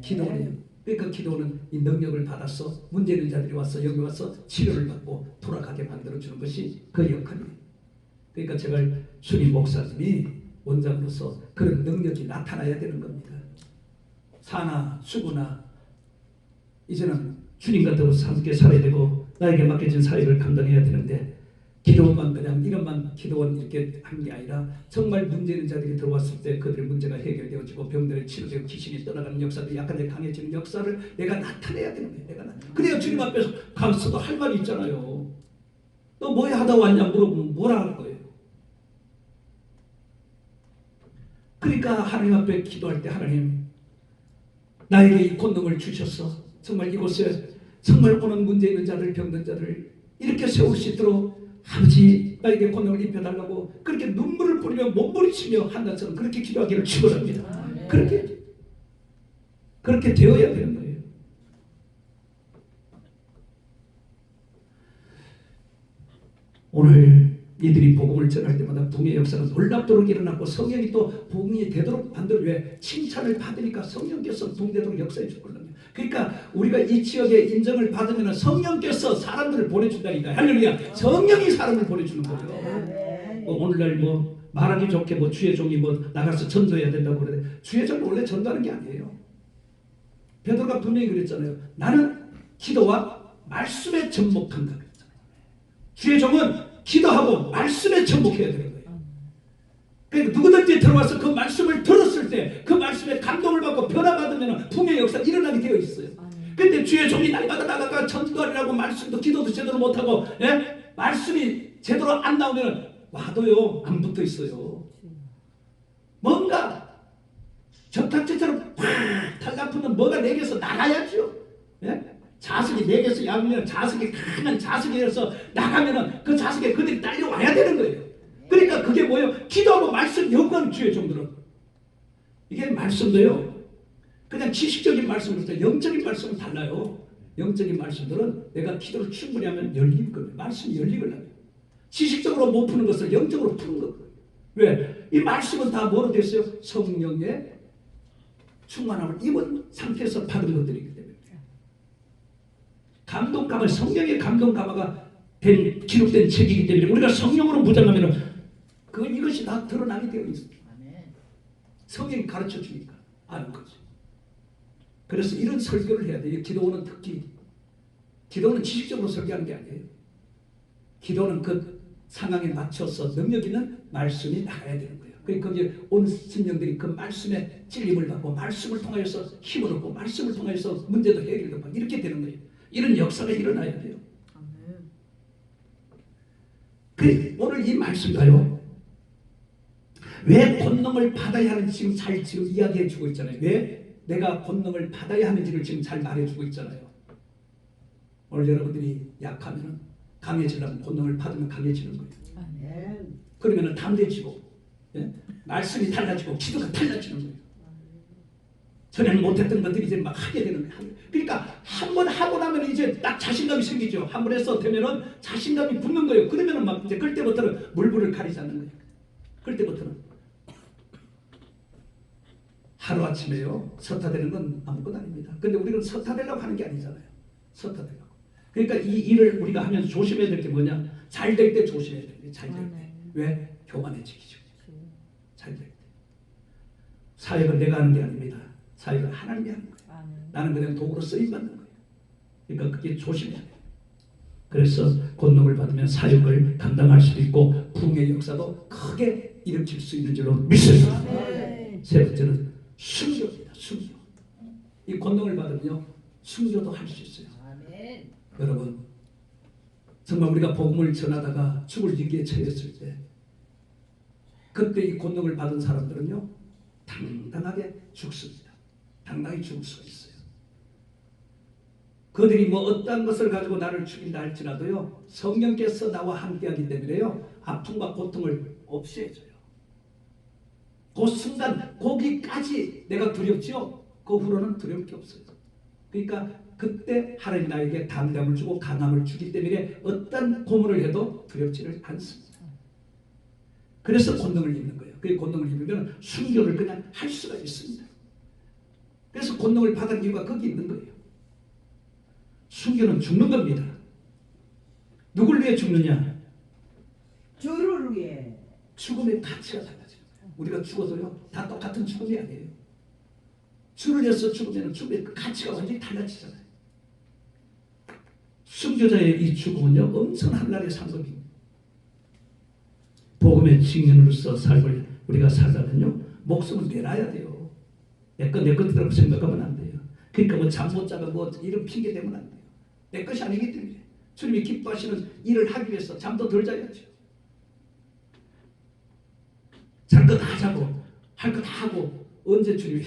기도원이에요. 그러니까 기도는 이 능력을 받아서 문제 있는 자들이 와서 여기 와서 치료를 받고 돌아가게 만들어주는 것이 그 역할이에요. 그러니까 제발 주님 목사님이 원장으로서 그런 능력이 나타나야 되는 겁니다. 사나 수구나 이제는 주님과 더불어서 함께 살아야 되고 나에게 맡겨진 사역을 감당해야 되는데 기도원만 그냥 이것만 기도원 이렇게 한 게 아니라 정말 문제 있는 자들이 들어왔을 때 그들의 문제가 해결되어지고 병들이 치료되고 귀신이 떠나가는 역사들 약간의 강해지는 역사를 내가 나타내야 되는 거예요. 그래야 주님 앞에서 가서도 할 말이 있잖아요. 너 뭐야 하다 왔냐 물어보면 뭐라 할 거예요. 그러니까 하나님 앞에 기도할 때 하나님 나에게 이 권능을 주셔서 정말 이곳에 정말 오는 문제 있는 자들 병든 자들 이렇게 세울 수 있도록 아버지 나에게 권능을 입혀달라고 그렇게 눈물을 뿌리며 몸부림치며 한나처럼 그렇게 기도하기를 축원합니다. 그렇게 되어야 되는 거예요. 오늘 이들이 복음을 전할 때마다 붕의 역사가 놀랍도록 일어났고 성령이 또 붕이 되도록 만들어 왜 칭찬을 받으니까 성령께서 붕되도록 역사해 주거든요. 그러니까 우리가 이 지역에 인정을 받으면 성령께서 사람들을 보내준다니까. 할렐루야. 성령이 사람을 보내주는 거죠. 오늘날 뭐 말하기 좋게 뭐 주의 종이 뭐 나가서 전도해야 된다고 그러는데 주의 종은 원래 전도하는 게 아니에요. 베드로가 분명히 그랬잖아요. 나는 기도와 말씀에 접목한다 그랬잖아요. 주의 종은 기도하고 말씀에 접목해야 되는 거예요. 그러니까 누구든지 들어와서 그 말씀을 들었을 때 그 말씀에 감동을 받고 변화받으면 붕의 역사가 일어나게 되어 있어요. 근데 주의 종이 날마다 나가가 전도하려고 말씀도 기도도 제대로 못하고 말씀이 제대로 안 나오면 와도요 안 붙어 있어요. 뭔가 접착제처럼 팍 달라붙는 뭐가 내게서 나가야죠. 자석이 내게서 야구면 자석이 강한 자석이어서 나가면은 그 자석에 그들이 딸려와야 되는 거예요. 그러니까 그게 뭐예요? 기도하고 말씀 연구하는 주의 종들은 이게 말씀도요 그냥 지식적인 말씀부터 영적인 말씀은 달라요. 영적인 말씀들은 내가 기도를 충분히 하면 열릴 거예요. 말씀이 열리거든요. 지식적으로 못 푸는 것을 영적으로 푸는 거예요. 왜? 이 말씀은 다 뭐로 됐어요? 성령의 충만함을 입은 상태에서 받은 것들이기 때문에 감동감을 성령의 감동감화가 된 기록된 책이기 때문에 우리가 성령으로 무장하면 이것이 다 드러나게 되어 있습니다. 성령이 가르쳐 주니까 아는 거죠. 그래서 이런 설교를 해야 돼요. 기도는 특히 기도는 지식적으로 설교하는 게 아니에요. 기도는 그 상황에 맞춰서 능력 있는 말씀이 나가야 되는 거예요. 그러니까 거기에 온 심령들이 그 말씀에 찔림을 받고 말씀을 통하여서 힘을 얻고 말씀을 통하여서 문제도 해결되고 이렇게 되는 거예요. 이런 역사가 일어나야 돼요. 오늘 이 말씀가요. 왜 권능을 받아야 하는지 지금 이야기해 주고 있잖아요. 왜 내가 권능을 받아야 하는지를 지금 잘 말해주고 있잖아요. 오늘 여러분들이 약하면 강해지려면 권능을 받으면 강해지는 거예요. 그러면 담대해지고 말씀이 달라지고 기도가 달라지는 거예요. 전에는 못했던 것들이 이제 막 하게 되는 거예요. 그러니까 한 번 하고 나면 이제 딱 자신감이 생기죠. 한 번 해서 되면은 자신감이 붙는 거예요. 그러면은 막 이제 그때부터는 물불을 가리지 않는 거예요. 그때부터는 하루아침에요 서타되는 건 아무것도 아닙니다. 근데 우리는 서타되려고 하는 게 아니잖아요. 서타되려고. 그러니까 이 일을 우리가 하면서 조심해야 될 게 뭐냐? 잘 될 때 조심해야 돼요. 잘 될 때. 왜? 교만해지기죠. 잘 될 때. 사역은 내가 하는 게 아닙니다. 사역은 하나님이 하는 거예요. 나는 그냥 도구로 쓰임받는 거예요. 그러니까 그게 조심해야 돼요. 그래서 권능을 받으면 사역을 감당할 수도 있고 부흥의 역사도 크게 일으킬 수 있는 줄로 믿습니다. 세 번째는 순교입니다. 순교. 이 권능을 받으면요 순교도 할 수 있어요. 여러분 정말 우리가 복음을 전하다가 죽을 위기에 처했을 때 그때 이 권능을 받은 사람들은요 당당하게 죽습니다. 당당히 죽을 수가 있어요. 그들이 뭐 어떤 것을 가지고 나를 죽인다 할지라도요 성령께서 나와 함께하기 때문에요 아픔과 고통을 없애줘요. 그 순간 거기까지 내가 두렵죠. 그 후로는 두려울 게 없어요. 그러니까 그때 하나님 나에게 담대함을 주고 강함을 주기 때문에 어떤 고문을 해도 두렵지를 않습니다. 그래서 권능을 입는 거예요. 그 권능을 입으면 순교를 그냥 할 수가 있습니다. 그래서 권능을 받은 이유가 거기 있는 거예요. 순교는 죽는 겁니다. 누굴 위해 죽느냐? 주를 위해. 죽음의 가치가 달라져요. 우리가 죽어도요 다 똑같은 죽음이 아니에요. 주를 위해서 죽으면 죽음의 가치가 완전히 달라지잖아요. 순교자의 이 죽음은요 엄청 한나라의 상급입니다. 복음의 증인으로서 삶을 우리가 살려면요 목숨을 내놔야 돼요. 내 것이라고 생각하면 안 돼요. 그러니까 뭐 잠 못 자고 뭐 이런 핑계 대면 안 돼요. 내 것이 아니기 때문에 주님이 기뻐하시는 일을 하기 위해서 잠도 덜 자야죠. 잘 거 다 자고 할 거 다 하고 언제 주님이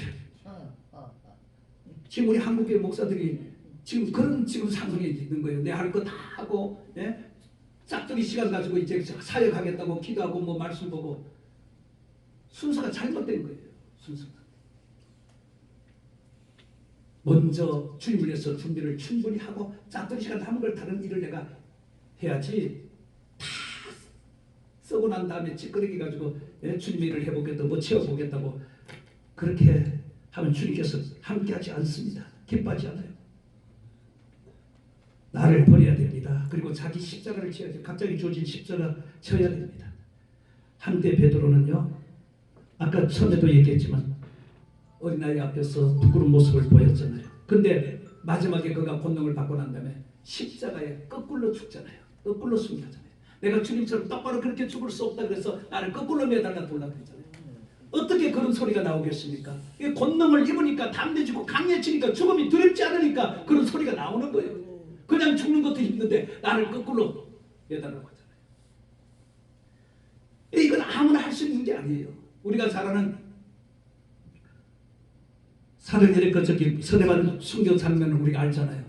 지금 우리 한국의 목사들이 지금 그런 상황에 있는 거예요. 내 할 거 다 하고 짝들이 시간 가지고 이제 사역하겠다고 기도하고 뭐 말씀 보고 순서가 잘못된 거예요. 순서가 먼저 주님을 위해서 준비를 충분히 하고 짝들이 시간 남은 걸 다른 일을 내가 해야지. 다 쓰고 난 다음에 찌끄러기 가지고 주님의 일을 해보겠다 뭐 채워보겠다고 그렇게 하면 주님께서 함께하지 않습니다. 기뻐하지 않아요. 나를 버려야 됩니다. 그리고 자기 십자가를 져야 돼요. 갑자기 주어진 십자가 져야 됩니다. 한때 베드로는요 아까 처음에도 얘기했지만 어린아이 앞에서 부끄러운 모습을 보였잖아요. 근데 마지막에 그가 권능을 받고 난 다음에 십자가에 거꾸로 죽잖아요. 거꾸로 숨기잖아요. 내가 주님처럼 똑바로 그렇게 죽을 수 없다 그래서 나를 거꾸로 매달라 돌라 그랬잖아요. 어떻게 그런 소리가 나오겠습니까? 이게 권능을 입으니까 담대지고 강해지니까 죽음이 두렵지 않으니까 그런 소리가 나오는 거예요. 그냥 죽는 것도 힘든데 나를 거꾸로 매달라고 하잖아요. 이건 아무나 할 수 있는 게 아니에요. 우리가 잘 아는 사도행전의 그 저기 서대반 순교 장면을 우리가 알잖아요.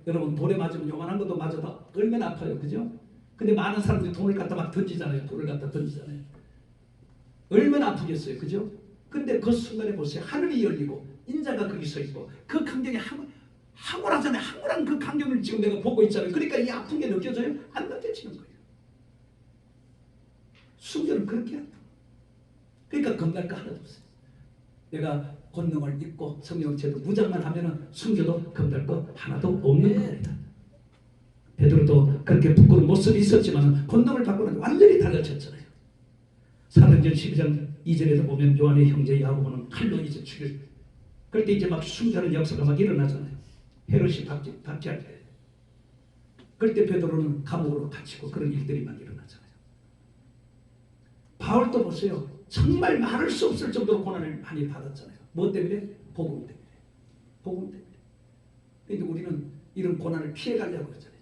여러분 돌에 맞으면 요만한 것도 맞아도 얼마나 아파요, 그죠? 근데 많은 사람들이 돈을 갖다 막 던지잖아요. 돌을 갖다 던지잖아요. 얼마나 아프겠어요, 그죠? 근데 그 순간에 보세요. 하늘이 열리고 인자가 거기 서 있고 그 강경이 황홀하잖아요. 황홀한 그 강경을 지금 내가 보고 있잖아요. 그러니까 이 아픈 게 느껴져요? 안 느껴지는 거예요. 순교는 그렇게 한다. 그러니까 겁날 거 하나도 없어요. 내가 권능을 입고 성령을 제대로 무장만 하면은 순교도 겁날 거 하나도 없는 겁니다. 베드로도 그렇게 부끄러운 모습이 있었지만 권능을 받고는 완전히 달라졌잖아요. 사도행전 12장 2절에서 보면 요한의 형제 야고보는 칼로 이제 죽일. 그럴 때 이제 막 순교하는 역사가 막 일어나잖아요. 헤롯이 박제할 때. 그럴 때 베드로는 감옥으로 갇히고 그런 일들이 막 일어나잖아요. 바울도 보세요. 정말 말할 수 없을 정도로 고난을 많이 받았잖아요. 뭐 때문에? 복음 때문에. 복음 때문에. 그런데 우리는 이런 고난을 피해가려고 하잖아요.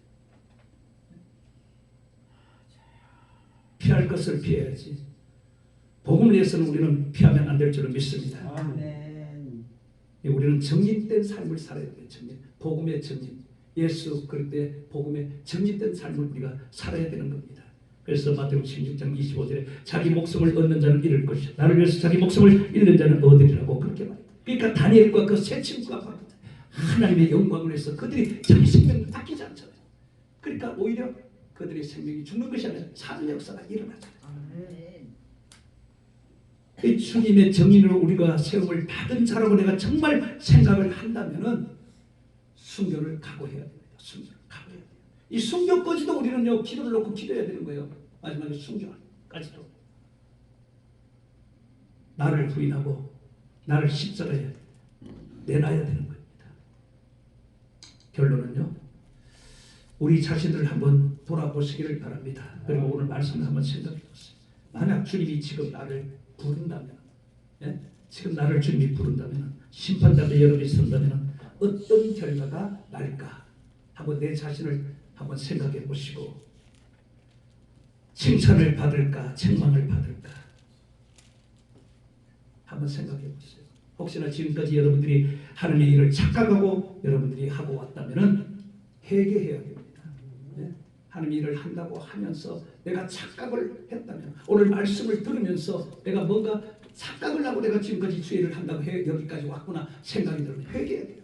피할 것을 피해야지. 복음을 위해서는 우리는 피하면 안 될 줄을 믿습니다. 아멘. 우리는 정립된 삶을 살아야 돼요. 복음의 정립. 예수 그럴 때 복음의 정립된 삶을 우리가 살아야 되는 겁니다. 그래서 마태복음 16장 25절에 자기 목숨을 얻는 자는 잃을 것이다. 나를 위해서 자기 목숨을 잃는 자는 얻으리라고 그렇게 말해요. 그러니까 다니엘과 그 세 친구가 하나님의 영광을 위해서 그들이 자기 생명을 아끼지 않잖아요. 그러니까 오히려 그들의 생명이 죽는 것이 아니라 사는 역사가 일어나잖아요. 이 주님의 정인으로 우리가 세움을 받은 자라고 내가 정말 생각을 한다면은 순교를 각오해야 됩니다. 순교를 각오해야 돼요. 이 순교까지도 우리는요 기도를 놓고 기도해야 되는 거예요. 마지막에 순교까지도 나를 부인하고 나를 십자가에 내놔야 되는 겁니다. 결론은요 우리 자신들을 한번 돌아보시기를 바랍니다. 그리고 오늘 말씀을 한번 생각해 보세요. 만약 주님이 지금 나를 부른다면, 지금 나를 주님이 부른다면, 심판자의 여러분이 선다면 어떤 결과가 날까? 한번 내 자신을 한번 생각해 보시고 칭찬을 받을까, 책망을 받을까? 한번 생각해 보세요. 혹시나 지금까지 여러분들이 하나님의 일을 착각하고 여러분들이 하고 왔다면은 회개해야 됩니다. 하나님의 일을 한다고 하면서 내가 착각을 했다면 오늘 말씀을 들으면서 내가 뭔가 착각을 하고 내가 지금까지 주의를 한다고 여기까지 왔구나 생각이 들면 회개해야 돼요.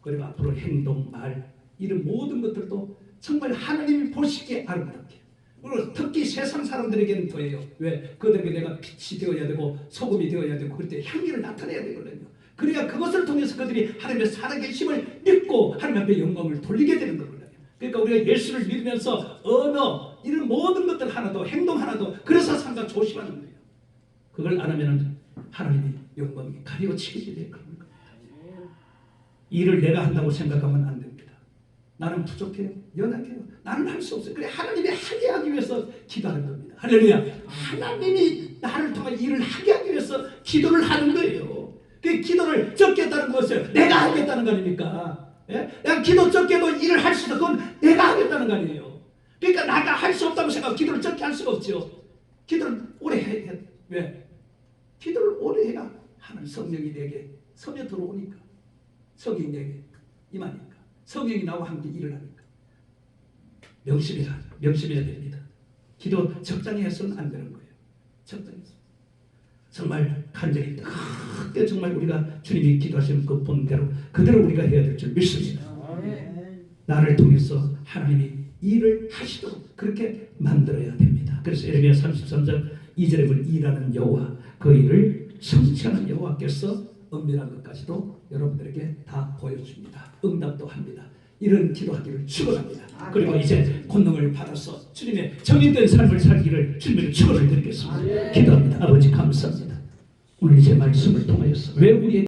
그리고 앞으로 행동, 말 이런 모든 것들도 정말 하나님이 보시기에 아름답게 그리고 특히 세상 사람들에게는 더해요. 왜? 그들에게 내가 빛이 되어야 되고 소금이 되어야 되고 그럴 때 향기를 나타내야 되거든요. 그래야 그것을 통해서 그들이 하나님의 살아계심을 믿고 하나님 앞에 영광을 돌리게 되는 거거든요. 그러니까 우리가 예수를 믿으면서 언어 이런 모든 것들 하나도 행동 하나도 그래서 상당히 조심하는 거예요. 그걸 안 하면은 하나님이 영광이 가리워치게 되는 겁니다. 일을 내가 한다고 생각하면 안 됩니다. 나는 부족해요. 연약해요. 나는 할 수 없어요. 그래 하나님이 하게 하기 위해서 기도하는 겁니다. 할렐루야. 하나님이 나를 통해 일을 하게 하기 위해서 기도를 하는 거예요. 그 기도를 적게 했다는 것을 내가 하겠다는 거 아닙니까? 예? 내가 기도 적게 해도 일을 할 수 있어. 그건 내가 하겠다는 거 아니에요. 그러니까 내가 할 수 없다고 생각하고 기도를 적게 할 수가 없죠. 기도를 오래 해. 왜? 기도를 오래 해야 하는 성령이 내게 섬에 들어오니까 성령이 내게 임하니까 성령이 나와 함께 일을 하니까 명심해야 됩니다. 기도 적당히 해서는 안 되는 거예요. 적당히 해서 정말 간절히 크게 정말 우리가 주님이 기도하시는 그 본대로 그대로 우리가 해야 될 줄 믿습니다. 나를 통해서 하나님이 일을 하시도록 그렇게 만들어야 됩니다. 그래서 예레미야 33장 2절에 보면 일하는 여호와 그 일을 성취하는 여호와께서 은밀한 것까지도 여러분들에게 다 보여줍니다. 응답도 합니다. 이런 기도하기를 축원합니다. 그리고 이제 권능을 받아서 주님의 정인된 삶을 살기를 주님의 축원을 드리겠습니다. 기도합니다. 아버지 감사합니다. 오늘 이제 말씀을 통하여서 왜 우리의